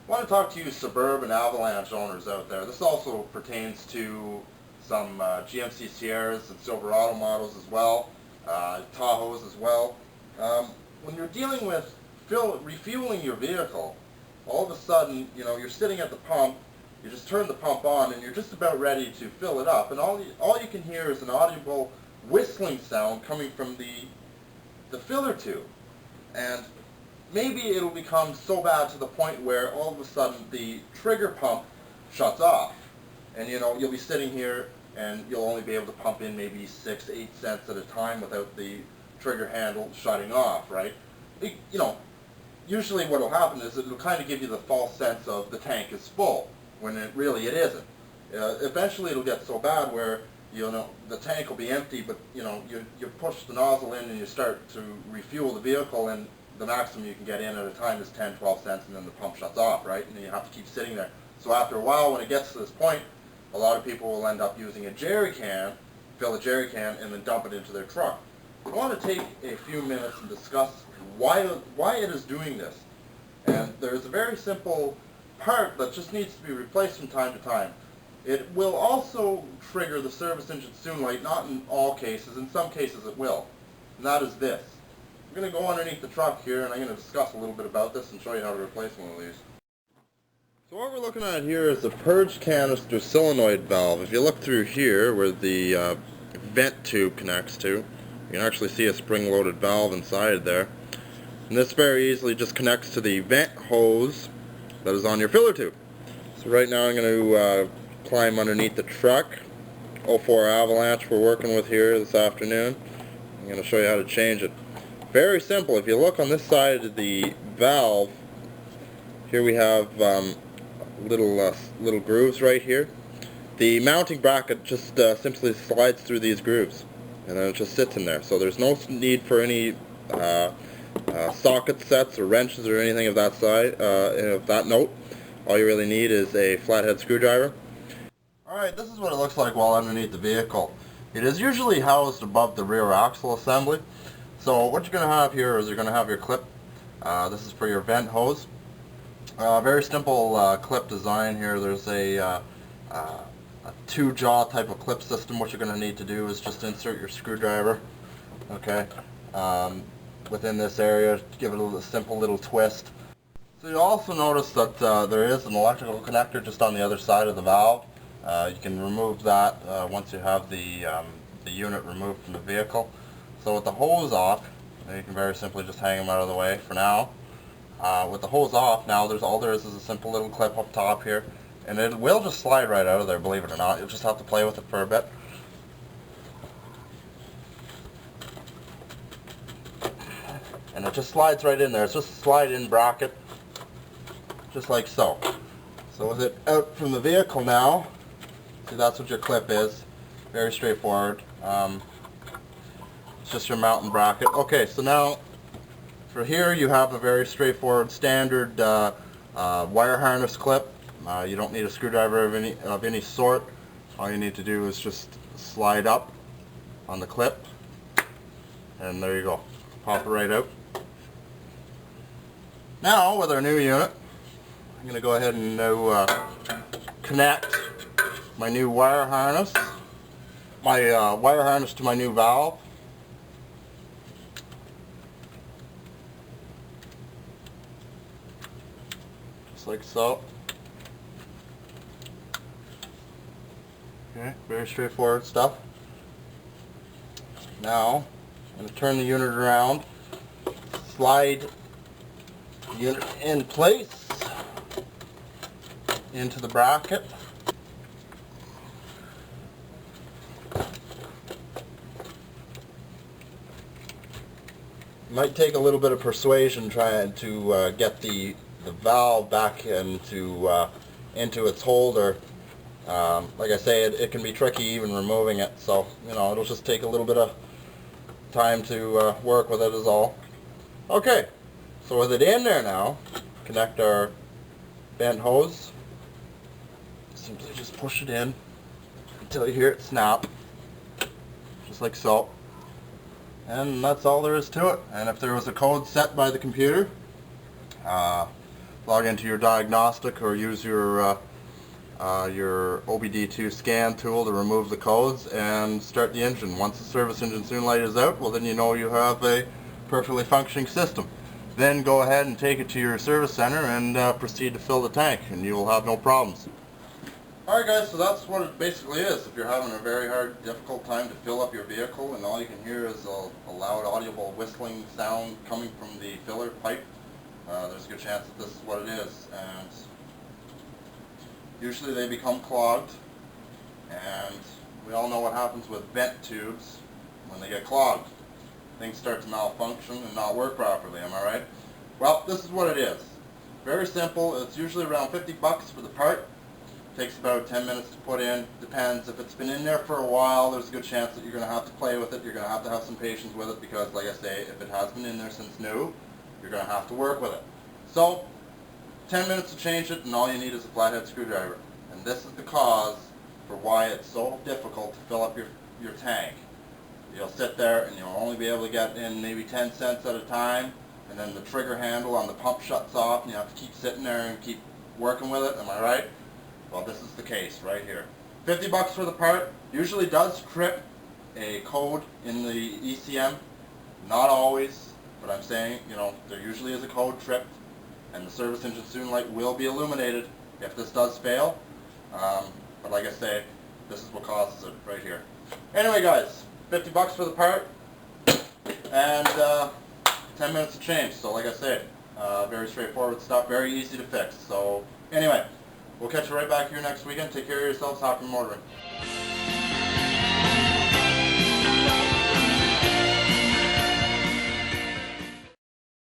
I want to talk to you suburban Avalanche owners out there. This also pertains to some GMC Sierras and Silverado models as well, Tahoes as well. When you're dealing with refueling your vehicle, all of a sudden, you're sitting at the pump, you just turn the pump on and you're just about ready to fill it up, and all you can hear is an audible whistling sound coming from the filler tube. And maybe it'll become so bad to the point where all of a sudden the trigger pump shuts off. And you'll be sitting here and you'll only be able to pump in maybe 6 to 8 cents at a time without the trigger handle shutting off, right? Usually what will happen is it'll kind of give you the false sense of the tank is full, when it isn't. Eventually it'll get so bad where the tank will be empty, but you push the nozzle in and you start to refuel the vehicle, and the maximum you can get in at a time is 10, 12 cents, and then the pump shuts off, right? And then you have to keep sitting there. So after a while, when it gets to this point, a lot of people will end up using a jerry can, fill a jerry can, and then dump it into their truck. I want to take a few minutes and discuss why it is doing this. And there's a very simple part that just needs to be replaced from time to time. It will also trigger the service engine soon light, not in all cases. In some cases it will. And that is this. I'm going to go underneath the truck here and I'm going to discuss a little bit about this and show you how to replace one of these. So what we're looking at here is the purge canister solenoid valve. If you look through here where the vent tube connects to, you can actually see a spring-loaded valve inside there. And this very easily just connects to the vent hose that is on your filler tube. So right now I'm going to climb underneath the truck. 04 Avalanche we're working with here this afternoon. I'm going to show you how to change it. Very simple. If you look on this side of the valve, here we have little grooves right here. The mounting bracket just simply slides through these grooves, and then it just sits in there. So there's no need for any socket sets or wrenches or anything of that note. All you really need is a flathead screwdriver. Alright, this is what it looks like while underneath the vehicle. It is usually housed above the rear axle assembly. So what you're going to have here is you're going to have your clip. This is for your vent hose. Very simple clip design here. There's a two-jaw type of clip system. What you're going to need to do is just insert your screwdriver, okay, within this area, give it a simple little twist. So you'll also notice that there is an electrical connector just on the other side of the valve. You can remove that once you have the unit removed from the vehicle. So with the hose off, you can very simply just hang them out of the way for now. With the hose off, now all there is a simple little clip up top here, and it will just slide right out of there, believe it or not. You'll just have to play with it for a bit. And it just slides right in there. It's just a slide-in bracket, just like so. So with it out from the vehicle now, see, that's what your clip is. Very straightforward. It's just your mounting bracket. Okay, so now for here you have a very straightforward standard wire harness clip. You don't need a screwdriver of any sort. All you need to do is just slide up on the clip, and there you go. Pop it right out. Now with our new unit, I'm going to go ahead and connect my new wire harness, wire harness to my new valve. Just like so. Okay, very straightforward stuff. Now, I'm going to turn the unit around, slide the unit in place into the bracket. It might take a little bit of persuasion trying to get the valve back into its holder. Like I say, it can be tricky even removing it, so it'll just take a little bit of time to work with it is all. Okay, so with it in there now, connect our vent hose. Simply just push it in until you hear it snap, just like so. And that's all there is to it. And if there was a code set by the computer, log into your diagnostic or use your OBD2 scan tool to remove the codes and start the engine. Once the service engine soon light is out, well then you know you have a perfectly functioning system. Then go ahead and take it to your service center and proceed to fill the tank, and you will have no problems. Alright guys, so that's what it basically is. If you're having a very hard, difficult time to fill up your vehicle and all you can hear is a loud audible whistling sound coming from the filler pipe, there's a good chance that this is what it is. And usually they become clogged, and we all know what happens with vent tubes when they get clogged. Things start to malfunction and not work properly, am I right? Well, this is what it is. Very simple. It's usually around 50 bucks for the part. Takes about 10 minutes to put in. Depends. If it's been in there for a while, there's a good chance that you're going to have to play with it. You're going to have some patience with it because, like I say, if it has been in there since new, you're going to have to work with it. So, 10 minutes to change it, and all you need is a flathead screwdriver. And this is the cause for why it's so difficult to fill up your tank. You'll sit there and you'll only be able to get in maybe 10 cents at a time, and then the trigger handle on the pump shuts off and you have to keep sitting there and keep working with it, am I right? Well, this is the case right here. 50 bucks for the part. Usually does trip a code in the ECM. Not always, but I'm saying, you know, there usually is a code tripped, and the service engine soon light will be illuminated if this does fail. But like I say, this is what causes it right here. Anyway guys, 50 bucks for the part, and 10 minutes to change. So like I said, very straightforward stuff, very easy to fix. So anyway, we'll catch you right back here next weekend. Take care of yourselves. Happy motoring.